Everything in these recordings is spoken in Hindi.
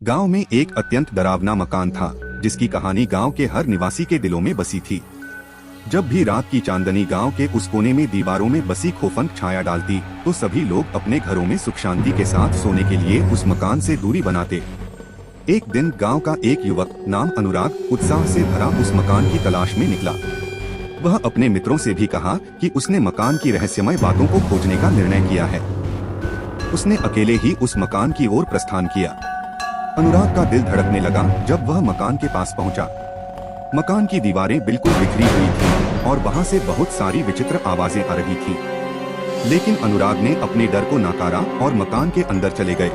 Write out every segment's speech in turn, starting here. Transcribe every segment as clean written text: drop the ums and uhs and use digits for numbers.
गांव में एक अत्यंत डरावना मकान था जिसकी कहानी गांव के हर निवासी के दिलों में बसी थी। जब भी रात की चांदनी गांव के उस कोने में दीवारों में बसी खौफनाक छाया डालती तो सभी लोग अपने घरों में सुख शांति के साथ सोने के लिए उस मकान से दूरी बनाते। एक दिन गांव का एक युवक नाम अनुराग उत्साह से भरा उस मकान की तलाश में निकला। वह अपने मित्रों से भी कहा कि उसने मकान की रहस्यमय बातों को खोजने का निर्णय किया है। उसने अकेले ही उस मकान की ओर प्रस्थान किया। अनुराग का दिल धड़कने लगा जब वह मकान के पास पहुंचा। मकान की दीवारें बिल्कुल बिखरी हुई थीं और वहां से बहुत सारी विचित्र आवाजें आ रही थीं। लेकिन अनुराग ने अपने डर को नकारा और मकान के अंदर चले गए।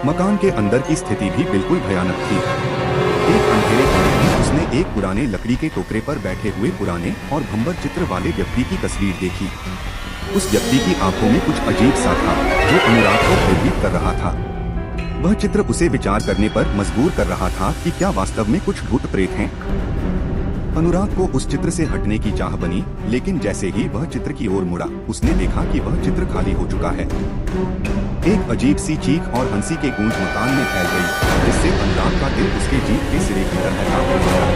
मकान के अंदर की स्थिति भी बिल्कुल भयानक थी। एक अंधेरे कमरे में उसने एक पुराने लकड़ी के टोकरे पर बैठे हुए पुराने और भंबर चित्र वाले व्यक्ति की तस्वीर देखी। उस व्यक्ति की आंखों में कुछ अजीब सा था जो अनुराग को भयभीत कर रहा था। वह चित्र उसे विचार करने पर मजबूर कर रहा था कि क्या वास्तव में कुछ भूत प्रेत हैं। अनुराग को उस चित्र से हटने की चाह बनी, लेकिन जैसे ही वह चित्र की ओर मुड़ा उसने देखा कि वह चित्र खाली हो चुका है। एक अजीब सी चीख और हंसी के गूंज मकान में फैल गई, जिससे अनुराग का दिल उसके जीभ के सिरे की तरह कांपने लगा।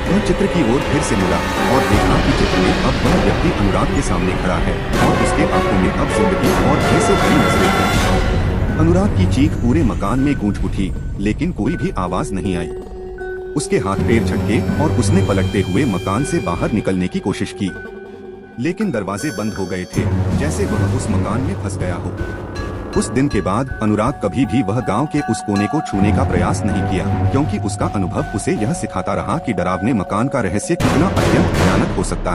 वह चित्र की ओर फिर से मुड़ा और देखा कि चित्र में अब वह व्यक्ति अनुराग के सामने खड़ा है और उसके आंखों में अब जिंदगी और भय से भरी नजरें थीं। अनुराग की चीख पूरे मकान में गूंज उठी, लेकिन कोई भी आवाज नहीं आई। उसके हाथ पैर झटके और उसने पलटते हुए मकान से बाहर निकलने की कोशिश की, लेकिन दरवाजे बंद हो गए थे, जैसे वह उस मकान में फंस गया हो। उस दिन के बाद अनुराग कभी भी वह गांव के उस कोने को छूने का प्रयास नहीं किया, क्योंकि उसका अनुभव उसे यह सिखाता रहा कि डरावने मकान का रहस्य कितना अत्यंत भयानक हो सकता है।